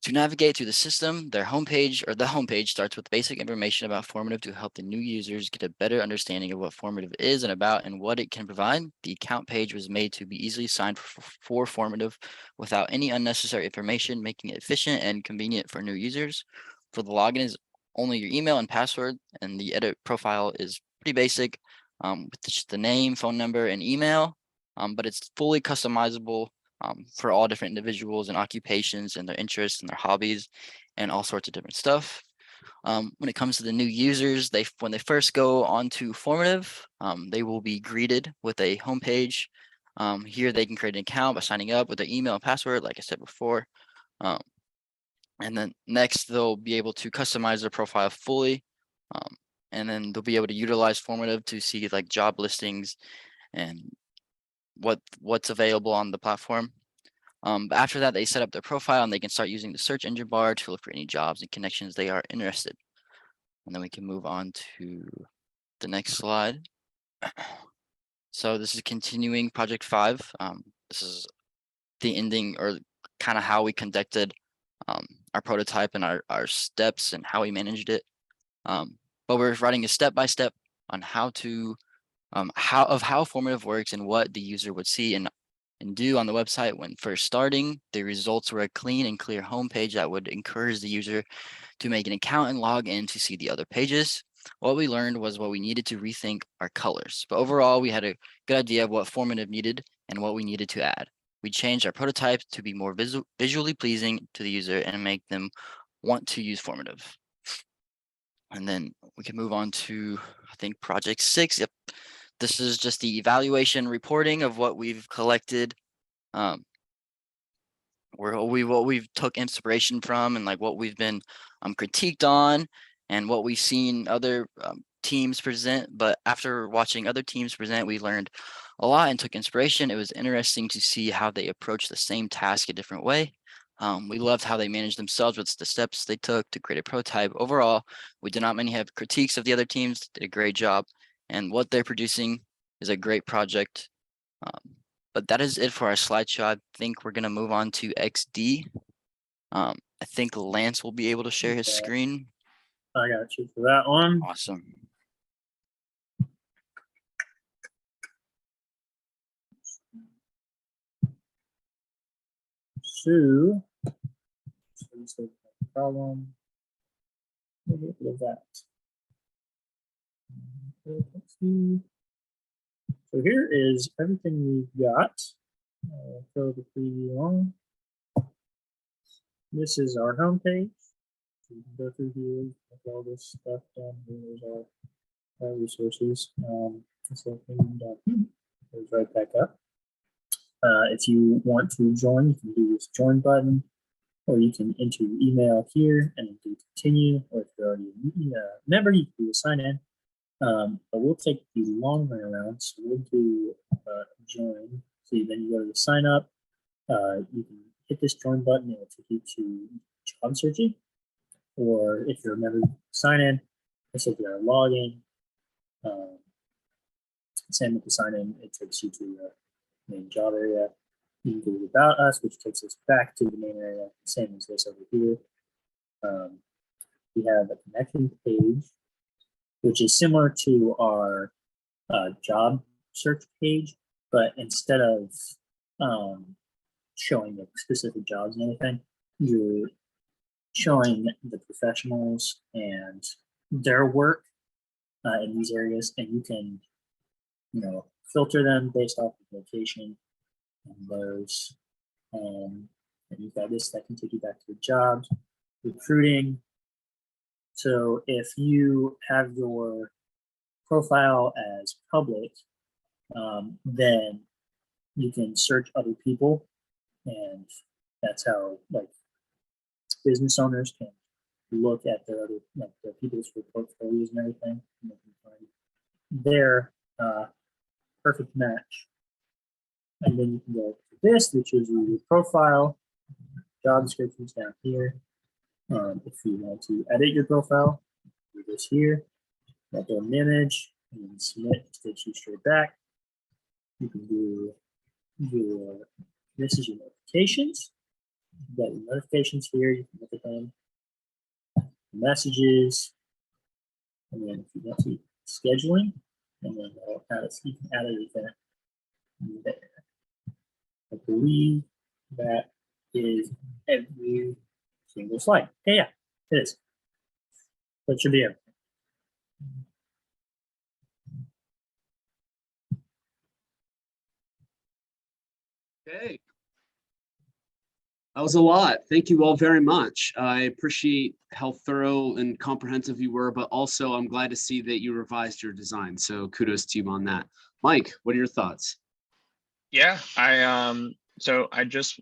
to navigate through the system. Their homepage, or the homepage, starts with basic information about formative to help the new users get a better understanding of what formative is and about and what it can provide. The account page was made to be easily signed for formative without any unnecessary information, making it efficient and convenient for new users. For the login is only your email and password, and the edit profile is pretty basic, with just the name, phone number, and email, but it's fully customizable for all different individuals and occupations and their interests and their hobbies and all sorts of different stuff. When it comes to the new users, when they first go onto formative, they will be greeted with a homepage. Here they can create an account by signing up with their email and password, like I said before. And then next, they'll be able to customize their profile fully. And then they'll be able to utilize formative to see like job listings and what's available on the platform. But after that, they set up their profile and they can start using the search engine bar to look for any jobs and connections they are interested. And then we can move on to the next slide. So this is continuing project 5. This is the ending, or kind of how we conducted our prototype and our steps and how we managed it. But we're writing a step-by-step on how formative works and what the user would see and do on the website when first starting. The results were a clean and clear homepage that would encourage the user to make an account and log in to see the other pages. What we learned was what we needed to rethink our colors. But overall, we had a good idea of what formative needed and what we needed to add. We changed our prototype to be more visually pleasing to the user and make them want to use formative. And then we can move on to, I think, project 6. Yep. This is just the evaluation reporting of what we've collected, what we've took inspiration from, and like what we've been critiqued on, and what we've seen other teams present. But after watching other teams present, we learned a lot and took inspiration. It was interesting to see how they approach the same task a different way. We loved how they managed themselves with the steps they took to create a prototype. Overall, we did not many have critiques of the other teams. Did a great job. and what they're producing is a great project. But that is it for our slideshow. I think we're gonna move on to XD. I think Lance will be able to share his screen. I got you for that one. Awesome. So let's look at the problem. We'll get rid of that. Let's see. So here is everything we've got. Throw the preview on. This is our home page. So you can go through here, look all this stuff down here. There's our resources. So goes right back up. If you want to join, you can do this join button, or you can enter your email here and then do continue. Or if you're already a member, you can do a sign in. But we'll take the long way around. So we'll do join. So then you go to the sign up. You can hit this join button and it'll take you to job searching. Or if you're a member, sign in. This will be our login. Same with the sign in, it takes you to the main job area. You can do about us, which takes us back to the main area. Same as this over here. We have a connection page, which is similar to our job search page, but instead of showing the specific jobs and everything, you're showing the professionals and their work in these areas, and you can, filter them based off of location and those. And you've got this that can take you back to the jobs, recruiting. So if you have your profile as public, then you can search other people, and that's how business owners can look at their other the people's portfolios and everything, and they can find their perfect match. And then you can go to this, which is your profile. Job descriptions down here. If you want to edit your profile, do this here. Upload an image and then submit, takes you straight back. You can do this is your notifications. You've got your notifications here, you can look at them. Messages, and then if you want to scheduling, and then you can add an event there. I believe that is every single slide. Okay, yeah, it is. That should be everything. Okay. That was a lot. Thank you all very much. I appreciate how thorough and comprehensive you were, but also I'm glad to see that you revised your design. So kudos to you on that. Mike, what are your thoughts? Yeah, so I just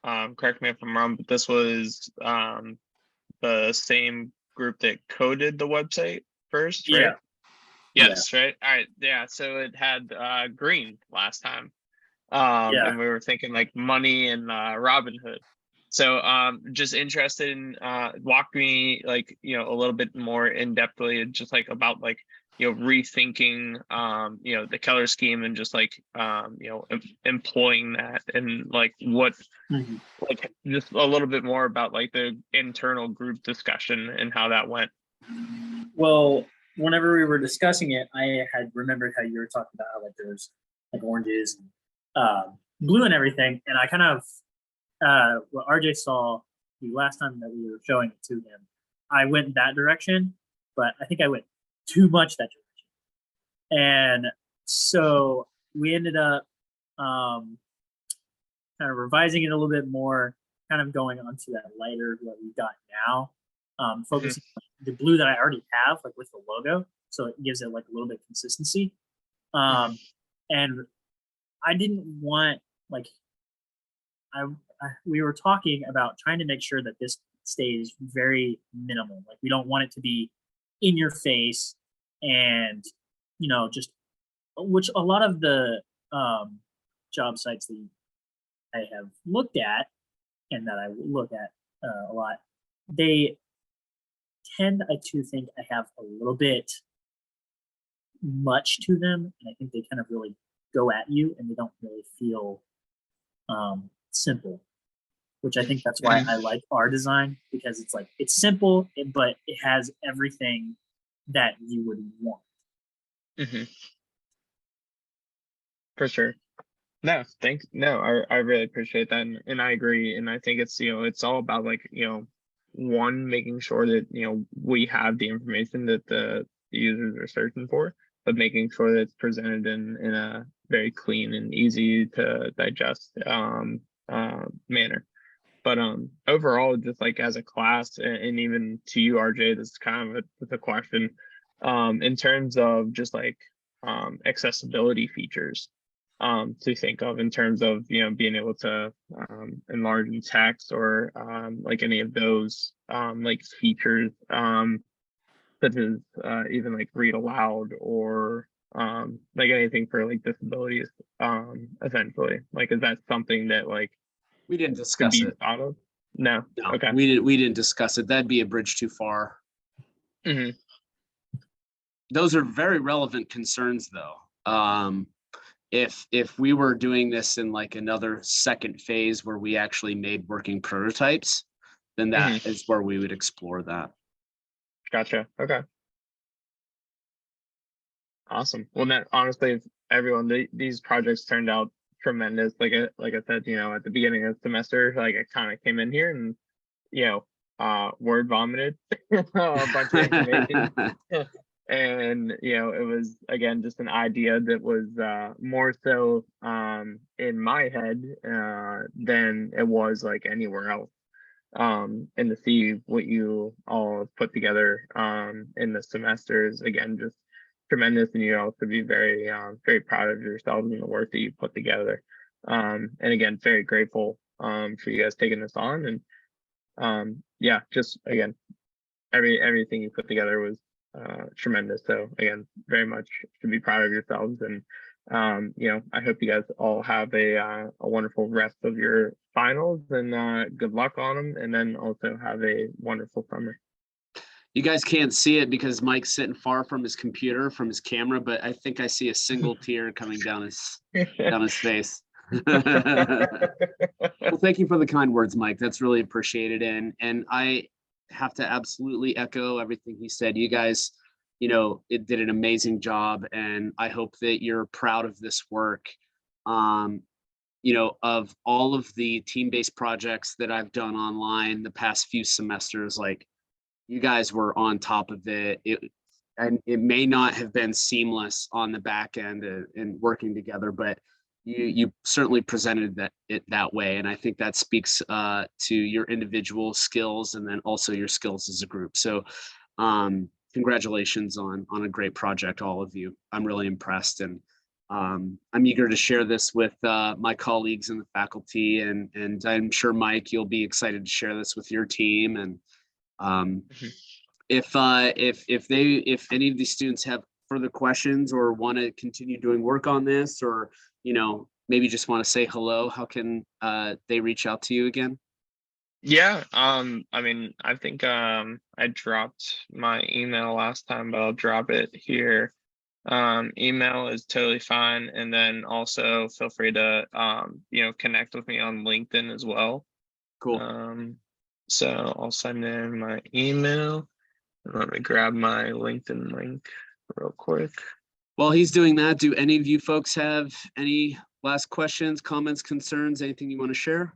correct me if I'm wrong, but this was the same group that coded the website first, right? Yeah. Yes, right. All right. Yeah. So it had green last time. Yeah. And we were thinking like money and Robinhood. So just interested in walk me a little bit more in depthly, just about rethinking the color scheme and just employing that, and what just a little bit more about the internal group discussion and how that went. Well, whenever we were discussing it, I had remembered how you were talking about how there's oranges and blue and everything, and I kind of what RJ saw the last time that we were showing it to him, I went that direction, but I think I went too much that direction, and so we ended up kind of revising it a little bit more, kind of going on to that lighter what we've got now, focusing on the blue that I already have, with the logo, so it gives it a little bit of consistency. And I didn't want we were talking about trying to make sure that this stays very minimal. We don't want it to be in your face, and just which a lot of the job sites that I have looked at and that I look at a lot, they tend to think I have a little bit much to them, and I think they kind of really go at you, and they don't really feel simple. Which I think that's why I like our design, because it's like it's simple, but it has everything that you would want. For sure. No, thanks. No, I really appreciate that. And I agree. And I think it's, it's all about like, one, making sure that, we have the information that the users are searching for, but making sure that it's presented in a very clean and easy to digest manner. But overall, just like as a class, and even to you, RJ, this is kind of a question in terms of just like accessibility features to think of in terms of being able to enlarge in text or like any of those like features such as even like read aloud or like anything for like disabilities essentially. Like, is that something that like We didn't could discuss be it. thought of? No. No, Okay. we didn't discuss it. That'd be a bridge too far. Those are very relevant concerns though. If we were doing this in like another second phase where we actually made working prototypes, then that is where we would explore that. Gotcha. Okay. Awesome. Well, then honestly, everyone, these projects turned out tremendous. Like I said, at the beginning of the semester, like I kind of came in here and word vomited a bunch of information. And it was again just an idea that was more so in my head than it was like anywhere else. And to see what you all put together in the semesters, again, just tremendous, and you all could be very very proud of yourselves and the work that you put together. And again, very grateful for you guys taking this on. And yeah, just again, everything you put together was tremendous. So again, very much to be proud of yourselves. And I hope you guys all have a wonderful rest of your finals, and good luck on them, and then also have a wonderful summer. You guys can't see it because Mike's sitting far from his computer, from his camera, but I think I see a single tear coming down his face. Well, thank you for the kind words, Mike. That's really appreciated. And I have to absolutely echo everything he said. You guys, it did an amazing job, and I hope that you're proud of this work. Of all of the team-based projects that I've done online the past few semesters, like you guys were on top of it. And it may not have been seamless on the back end and working together, but you certainly presented it that way. And I think that speaks to your individual skills and then also your skills as a group. So congratulations on a great project, all of you. I'm really impressed, and I'm eager to share this with my colleagues in the faculty, and I'm sure, Mike, you'll be excited to share this with your team. And if any of these students have further questions or want to continue doing work on this, or maybe just want to say hello, how can they reach out to you again? Yeah, I mean, I think I dropped my email last time, but I'll drop it here. Email is totally fine, and then also feel free to connect with me on LinkedIn as well. Cool. So I'll send in my email. Let me grab my LinkedIn link real quick. While he's doing that, do any of you folks have any last questions, comments, concerns, anything you want to share?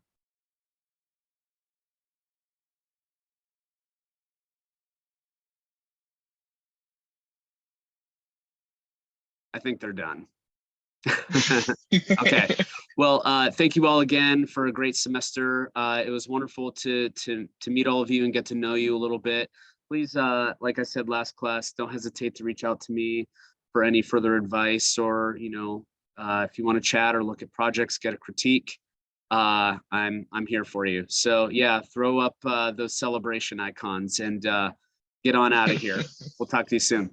I think they're done. Okay. Well, thank you all again for a great semester. It was wonderful to meet all of you and get to know you a little bit. Please, like I said last class, don't hesitate to reach out to me for any further advice, or if you want to chat or look at projects, get a critique. I'm here for you. So yeah, throw up those celebration icons and get on out of here. We'll talk to you soon.